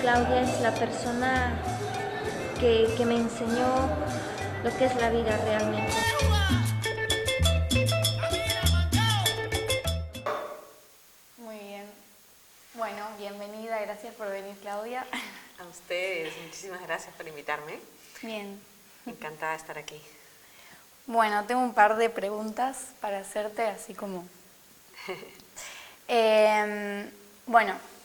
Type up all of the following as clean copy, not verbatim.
Claudia es la persona que me enseñó lo que es la vida realmente. Muy bien. Bueno, bienvenida, gracias por venir, Claudia. A ustedes, muchísimas gracias por invitarme. Bien. Encantada de estar aquí. Bueno, tengo un par de preguntas para hacerte, así como...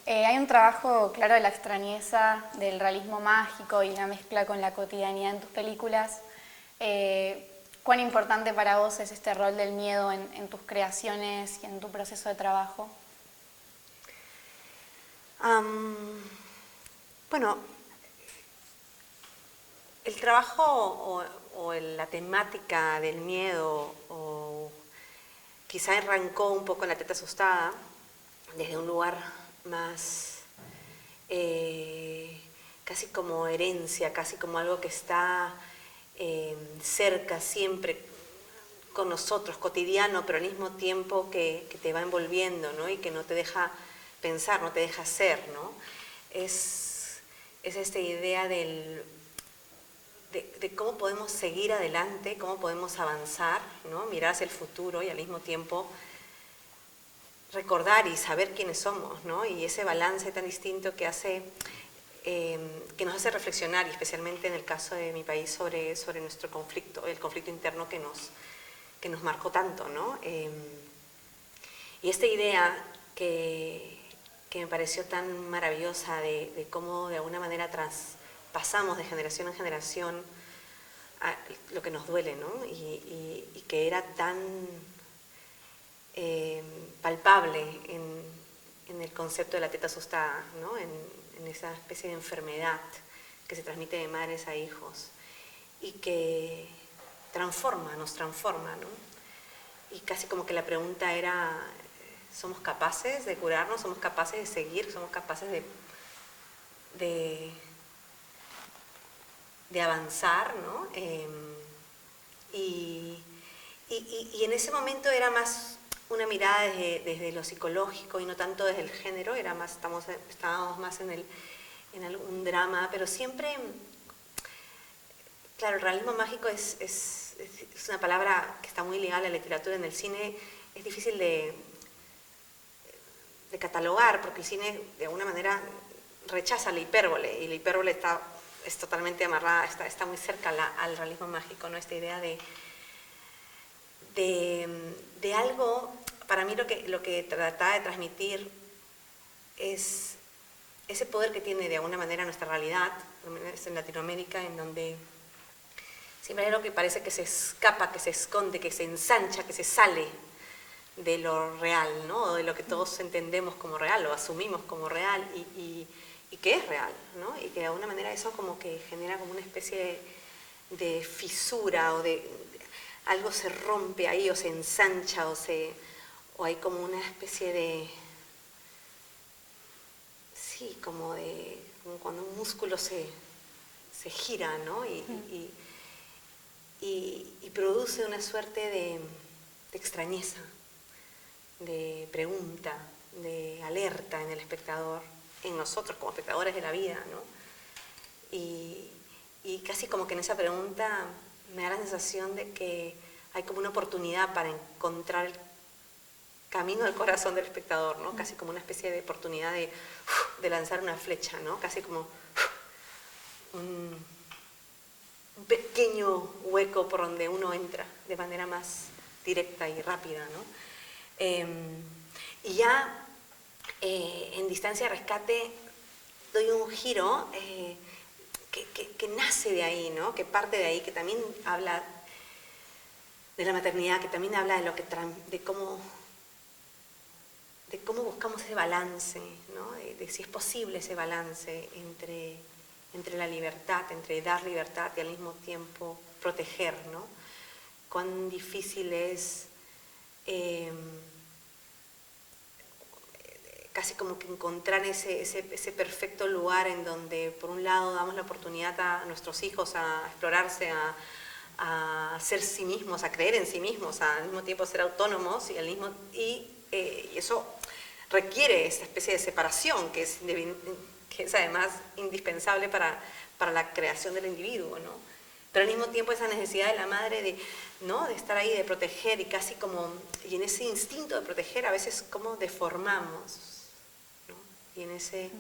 hay un trabajo, claro, de la extrañeza, del realismo mágico y la mezcla con la cotidianidad en tus películas. ¿Cuán importante para vos es este rol del miedo en tus creaciones y en tu proceso de trabajo? Bueno, el trabajo o la temática del miedo, o quizá arrancó un poco en La teta asustada, desde un lugar más casi como herencia, casi como algo que está cerca siempre con nosotros, cotidiano, pero al mismo tiempo que te va envolviendo, ¿no? Y que no te deja pensar, no te deja ser, ¿no? Es esta idea de cómo podemos seguir adelante, cómo podemos avanzar, ¿no? Mirar hacia el futuro y al mismo tiempo recordar y saber quiénes somos, ¿no? Y ese balance tan distinto que hace, que nos hace reflexionar, y especialmente en el caso de mi país, sobre nuestro conflicto, el conflicto interno que nos marcó tanto, ¿no? Y esta idea que me pareció tan maravillosa de cómo de alguna manera pasamos de generación en generación a lo que nos duele, ¿no? Y que era tan palpable en el concepto de la teta asustada, ¿no? En esa especie de enfermedad que se transmite de madres a hijos y que nos transforma, ¿no? Y casi como que la pregunta era, ¿somos capaces de curarnos? ¿Somos capaces de seguir? ¿Somos capaces de avanzar, ¿no? Y en ese momento era más una mirada desde lo psicológico y no tanto desde el género, estábamos más en algún drama, pero siempre, claro, el realismo mágico es una palabra que está muy ligada a la literatura. En el cine es difícil de catalogar, porque el cine de alguna manera rechaza la hipérbole, y la hipérbole es totalmente amarrada, está muy cerca al realismo mágico, ¿no? Esta idea de algo. Para mí lo que trataba de transmitir es ese poder que tiene de alguna manera nuestra realidad, en Latinoamérica, en donde siempre hay algo que parece que se escapa, que se esconde, que se ensancha, que se sale de lo real, ¿no? O de lo que todos entendemos como real o asumimos como real y que es real, ¿no? Y que de alguna manera eso como que genera como una especie de fisura, o de algo se rompe ahí, o se ensancha, o hay como una especie de, sí, como cuando un músculo se gira, ¿no? Y produce una suerte de extrañeza, de pregunta, de alerta en el espectador, en nosotros como espectadores de la vida, ¿no? Y casi como que en esa pregunta me da la sensación de que hay como una oportunidad para encontrar el camino al corazón del espectador, ¿no? Casi como una especie de oportunidad de lanzar una flecha, ¿no? Casi como un pequeño hueco por donde uno entra de manera más directa y rápida, ¿no? Y ya en Distancia de Rescate doy un giro que nace de ahí, ¿no? Que parte de ahí, que también habla de la maternidad, que también habla de cómo buscamos ese balance, ¿no? De si es posible ese balance entre la libertad, entre dar libertad y al mismo tiempo proteger, ¿no? Cuán difícil es casi como que encontrar ese perfecto lugar en donde por un lado damos la oportunidad a nuestros hijos a explorarse, a ser sí mismos, a creer en sí mismos, al mismo tiempo ser autónomos, y eso requiere esta especie de separación que que es además indispensable para la creación del individuo, ¿no? Pero al mismo tiempo esa necesidad de la madre de, ¿no?, de estar ahí, de proteger, y casi como, y en ese instinto de proteger a veces como deformamos, ¿no? Y en ese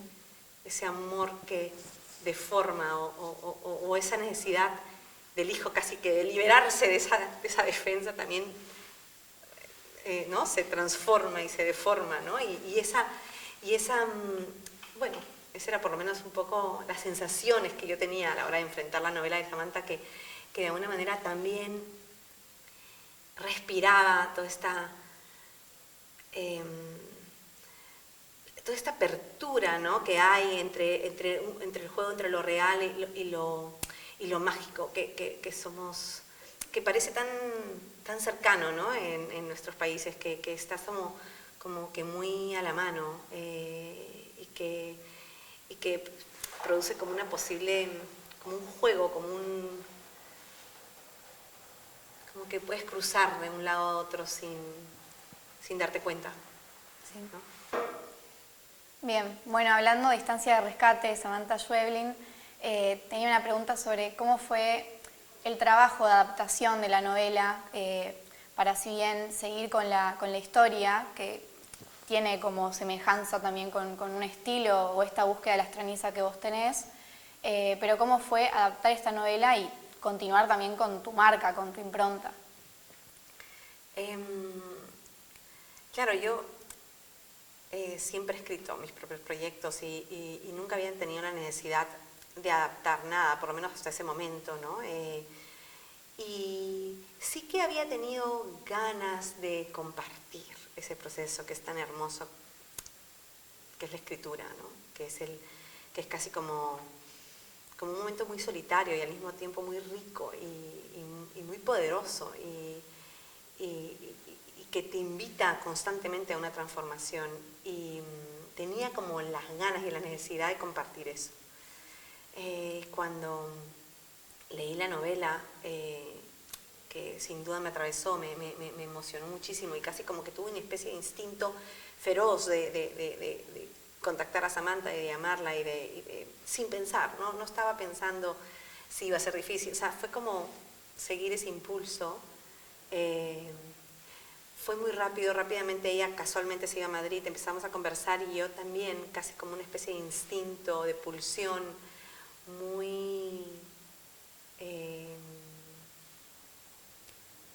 amor que deforma, o esa necesidad del hijo casi que de liberarse de esa defensa también, ¿no?, se transforma y se deforma, ¿no? Bueno, esa era por lo menos un poco las sensaciones que yo tenía a la hora de enfrentar la novela de Samantha, que de alguna manera también respiraba toda esta apertura, ¿no?, que hay entre el juego, entre lo real y lo mágico, que somos, que parece tan cercano, ¿no?, en nuestros países, que está como que muy a la mano, y que produce como una posible, como un juego, como que puedes cruzar de un lado a otro sin darte cuenta. Sí. ¿No? Bien, bueno, hablando de Estancia de Rescate, Samantha Schweblin, tenía una pregunta sobre cómo fue el trabajo de adaptación de la novela, para si bien seguir con la historia, que tiene como semejanza también con un estilo o esta búsqueda de la extrañeza que vos tenés, pero cómo fue adaptar esta novela y continuar también con tu marca, con tu impronta. Claro, yo siempre he escrito mis propios proyectos y nunca había tenido la necesidad de adaptar nada, por lo menos hasta ese momento, ¿no? Y sí que había tenido ganas de compartir ese proceso que es tan hermoso, que es la escritura, ¿no? Que es casi como un momento muy solitario y al mismo tiempo muy rico y muy poderoso, y que te invita constantemente a una transformación, y tenía como las ganas y la necesidad de compartir eso. Cuando leí la novela, que sin duda me atravesó, me emocionó muchísimo, y casi como que tuve una especie de instinto feroz de contactar a Samantha y de amarla, y sin pensar, ¿no? No estaba pensando si iba a ser difícil, o sea, fue como seguir ese impulso. Fue muy rápido, rápidamente ella casualmente se iba a Madrid, empezamos a conversar, y yo también, casi como una especie de instinto, de pulsión muy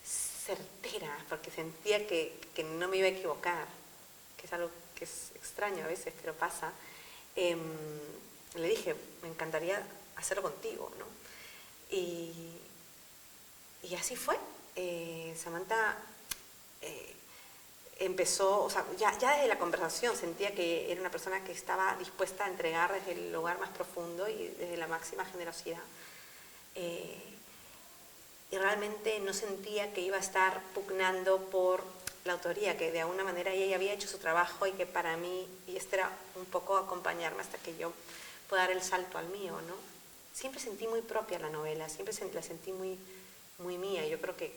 certera, porque sentía que no me iba a equivocar, que es algo que es extraño a veces, pero pasa. Le dije, me encantaría hacerlo contigo, ¿no? Y así fue. Samantha empezó, o sea, ya desde la conversación sentía que era una persona que estaba dispuesta a entregar desde el lugar más profundo y desde la máxima generosidad. Y realmente no sentía que iba a estar pugnando por la autoría, que de alguna manera ella había hecho su trabajo, y que para mí, y esto era un poco acompañarme hasta que yo pueda dar el salto al mío, ¿no? Siempre sentí muy propia la novela, siempre la sentí muy, muy mía, y yo creo que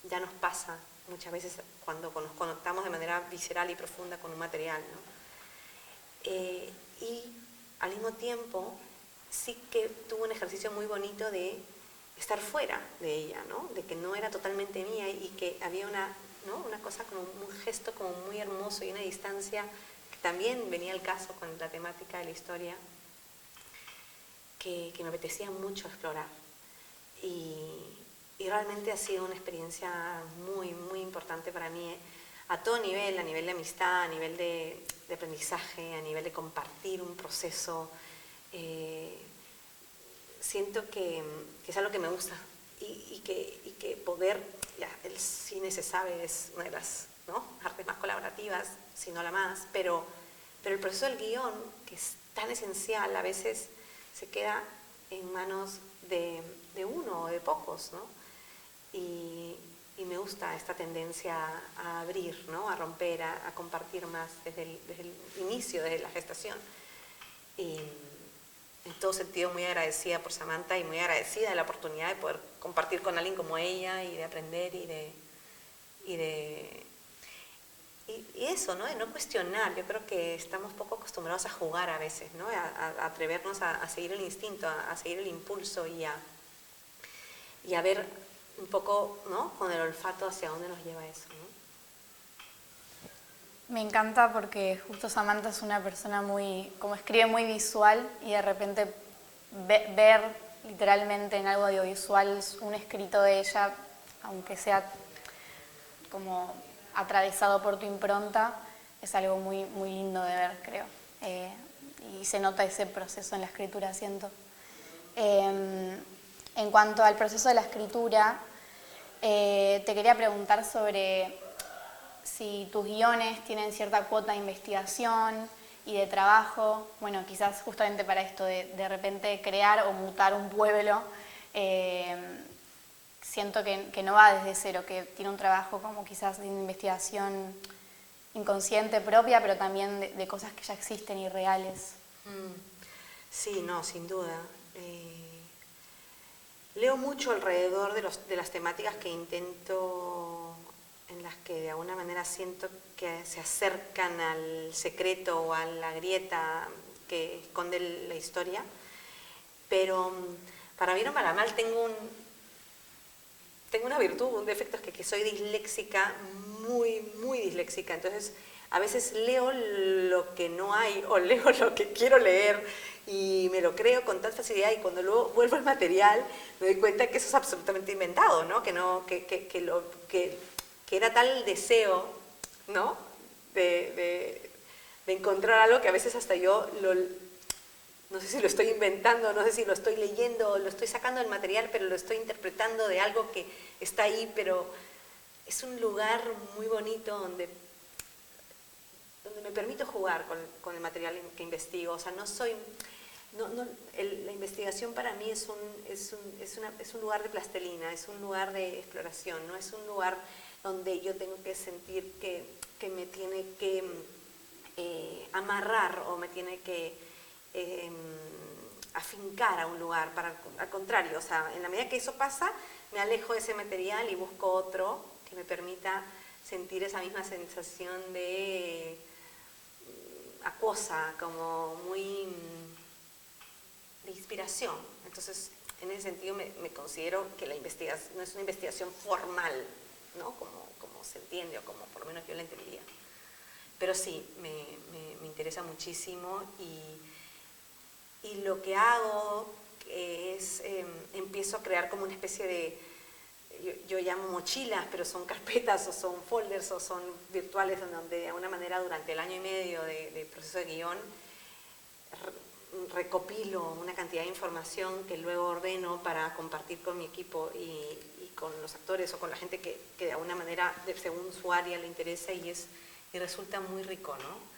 ya nos pasa muchas veces cuando nos conectamos de manera visceral y profunda con un material, ¿no? Y al mismo tiempo sí que tuvo un ejercicio muy bonito de estar fuera de ella, ¿no? De que no era totalmente mía, y que había una cosa, como un gesto como muy hermoso y una distancia que también venía al caso con la temática de la historia, que me apetecía mucho explorar. Y realmente ha sido una experiencia muy, muy importante para mí, a todo nivel, a nivel de amistad, a nivel de aprendizaje, a nivel de compartir un proceso. Siento que es algo que me gusta, y que poder, ya, el cine se sabe, es una de las, ¿no?, artes más colaborativas, si no la más, pero el proceso del guión, que es tan esencial, a veces se queda en manos de uno o de pocos, ¿no? Y me gusta esta tendencia a abrir, ¿no?, a romper, a compartir más desde el inicio, desde la gestación. Y en todo sentido muy agradecida por Samantha, y muy agradecida de la oportunidad de poder compartir con alguien como ella, y de aprender y y eso, ¿no? De no cuestionar. Yo creo que estamos poco acostumbrados a jugar a veces, ¿no? A atrevernos a seguir el instinto, a seguir el impulso y a ver un poco, ¿no? Con el olfato hacia dónde nos lleva eso, ¿no? Me encanta porque justo Samantha es una persona muy, como escribe, muy visual, y de repente ver literalmente en algo audiovisual un escrito de ella, aunque sea como atravesado por tu impronta, es algo muy, muy lindo de ver, creo. Y se nota ese proceso en la escritura, siento. En cuanto al proceso de la escritura, te quería preguntar sobre si tus guiones tienen cierta cuota de investigación y de trabajo, bueno, quizás justamente para esto de repente crear o mutar un pueblo, siento que no va desde cero, que tiene un trabajo como quizás de investigación inconsciente propia, pero también de cosas que ya existen y reales. Sí, no, sin duda. Leo mucho alrededor de las temáticas que intento, en las que de alguna manera siento que se acercan al secreto o a la grieta que esconde la historia, pero para bien o para mal tengo una virtud, un defecto, es que soy disléxica, muy, muy disléxica. Entonces, a veces leo lo que no hay o leo lo que quiero leer y me lo creo con tal facilidad, y cuando luego vuelvo al material me doy cuenta que eso es absolutamente inventado, ¿no? Que era tal el deseo, ¿no? De encontrar algo que a veces hasta yo no sé si lo estoy inventando, no sé si lo estoy leyendo, lo estoy sacando del material, pero lo estoy interpretando de algo que está ahí, pero es un lugar muy bonito donde me permito jugar con el material que investigo. O sea, la investigación para mí es un lugar de plastilina, es un lugar de exploración, no es un lugar donde yo tengo que sentir que me tiene que amarrar o me tiene que afincar a un lugar. Al contrario, o sea, en la medida que eso pasa, me alejo de ese material y busco otro que me permita sentir esa misma sensación de acuosa, como muy de inspiración. Entonces, en ese sentido me considero que la investigación no es una investigación formal, ¿no? Como se entiende, o como por lo menos yo la entendía. Pero sí, me interesa muchísimo, y lo que hago es, empiezo a crear como una especie de, yo llamo mochilas, pero son carpetas o son folders o son virtuales, donde de alguna manera durante el año y medio de proceso de guión recopilo una cantidad de información que luego ordeno para compartir con mi equipo y con los actores o con la gente que de alguna manera, según su área, le interesa, y resulta muy rico, ¿no?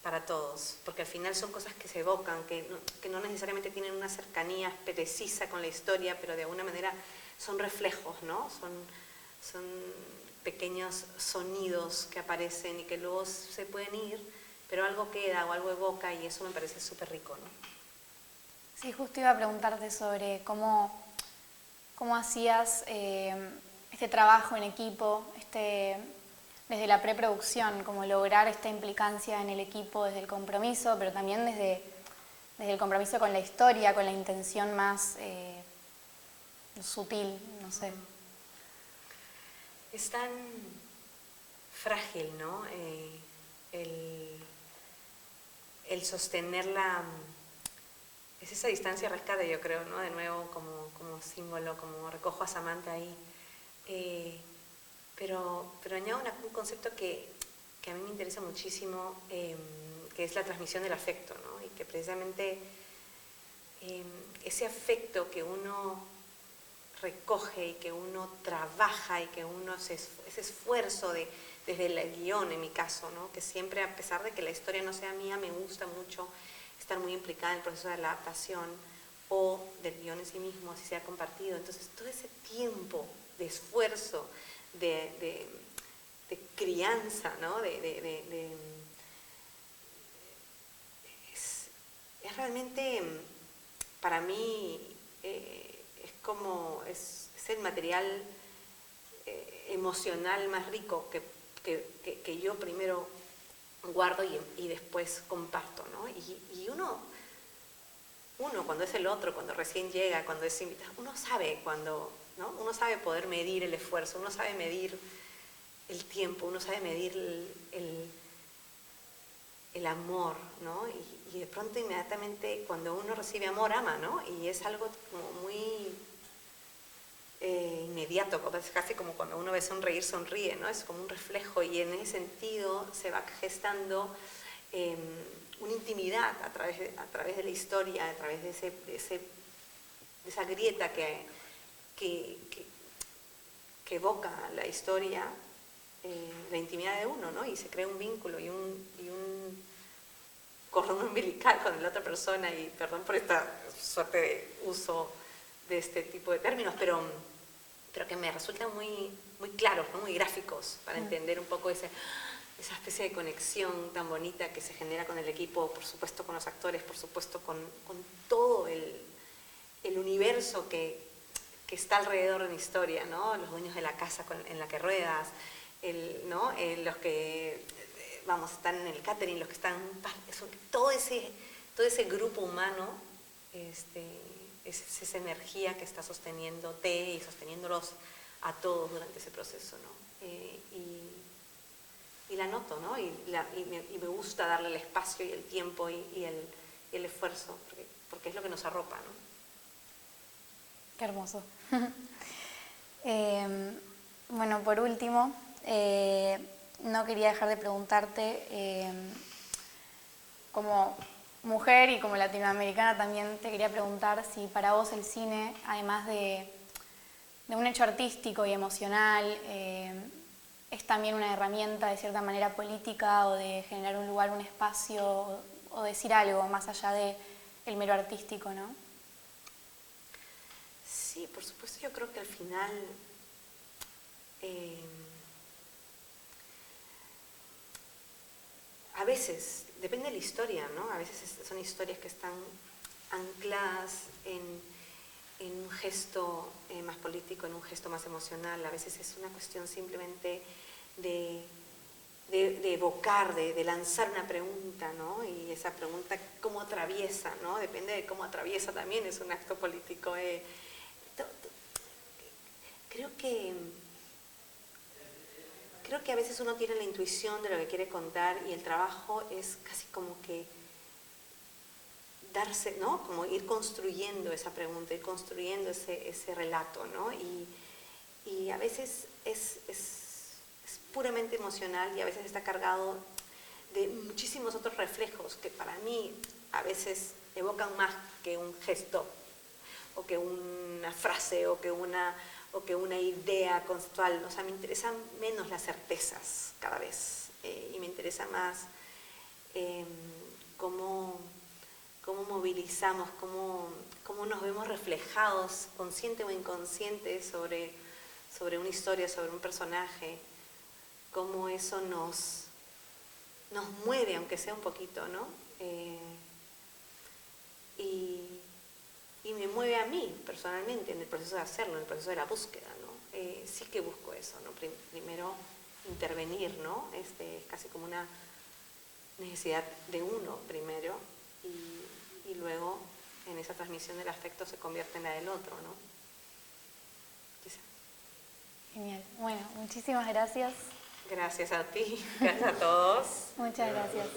Para todos, porque al final son cosas que se evocan, que no necesariamente tienen una cercanía precisa con la historia, pero de alguna manera son reflejos, ¿no? Son pequeños sonidos que aparecen y que luego se pueden ir, pero algo queda o algo evoca, y eso me parece súper rico, ¿no? Sí, justo iba a preguntarte sobre cómo hacías este trabajo en equipo, desde la preproducción, como lograr esta implicancia en el equipo desde el compromiso, pero también desde el compromiso con la historia, con la intención más sutil, no sé. Es tan frágil, ¿no? El sostenerla, es esa distancia rescate, yo creo, ¿no? De nuevo, como símbolo, como recojo a Samantha ahí. Pero añado un concepto que a mí me interesa muchísimo, que es la transmisión del afecto, ¿no? Y que precisamente ese afecto que uno recoge y que uno trabaja y que uno ese esfuerzo desde el guión, en mi caso, ¿no? Que siempre, a pesar de que la historia no sea mía, me gusta mucho estar muy implicada en el proceso de la adaptación o del guión en sí mismo, así sea compartido. Entonces, todo ese tiempo de esfuerzo, de crianza, ¿no? Es realmente, para mí, es el material emocional más rico que yo primero guardo y después comparto, ¿no? Y uno cuando es el otro, cuando recién llega, cuando es invitado, uno sabe cuando, ¿no? Uno sabe poder medir el esfuerzo, uno sabe medir el tiempo, uno sabe medir el amor, ¿no? Y de pronto inmediatamente cuando uno recibe amor, ama, ¿no? Y es algo como muy inmediato, casi como cuando uno ve sonreír, sonríe, ¿no? Es como un reflejo y en ese sentido se va gestando una intimidad a través de la historia, a través de esa grieta que evoca la historia, la intimidad de uno, ¿no? Y se crea un vínculo y un cordón umbilical con la otra persona, y perdón por esta suerte de uso de este tipo de términos, pero que me resultan muy, muy claros, ¿no? Muy gráficos para entender un poco esa especie de conexión tan bonita que se genera con el equipo, por supuesto con los actores, por supuesto con todo el universo que está alrededor de una historia, ¿no? Los dueños de la casa en la que ruedas, ¿no? Los que están en el catering, los que están, todo ese grupo humano, es esa energía que está sosteniéndote y sosteniéndolos a todos durante ese proceso, ¿no? Y la noto, ¿no? Y me gusta darle el espacio y el tiempo y el esfuerzo, porque es lo que nos arropa, ¿no? Qué hermoso. Bueno, por último, no quería dejar de preguntarte, como mujer y como latinoamericana también te quería preguntar si para vos el cine, además de un hecho artístico y emocional, es también una herramienta de cierta manera política o de generar un lugar, un espacio o decir algo más allá del mero artístico, ¿no? Sí, por supuesto, yo creo que al final a veces, depende de la historia, ¿no? A veces son historias que están ancladas en un gesto más político, en un gesto más emocional. A veces es una cuestión simplemente de evocar, de lanzar una pregunta, ¿no? Y esa pregunta, ¿cómo atraviesa, ¿no? Depende de cómo atraviesa también, es un acto político. Creo que a veces uno tiene la intuición de lo que quiere contar y el trabajo es casi como que darse, ¿no? Como ir construyendo esa pregunta, ir construyendo ese relato, ¿no? Y a veces es puramente emocional y a veces está cargado de muchísimos otros reflejos que para mí a veces evocan más que un gesto o que una frase o que una idea conceptual. O sea, me interesan menos las certezas cada vez y me interesa más cómo movilizamos, cómo nos vemos reflejados, consciente o inconsciente, sobre una historia, sobre un personaje, cómo eso nos mueve, aunque sea un poquito, ¿no? Y me mueve a mí personalmente en el proceso de hacerlo, en el proceso de la búsqueda, ¿no? Sí que busco eso, ¿no? Primero intervenir, ¿no? Es casi como una necesidad de uno primero y luego en esa transmisión del afecto se convierte en la del otro, ¿no? Quizá. Genial. Bueno, muchísimas gracias. Gracias a ti, gracias a todos. Muchas gracias.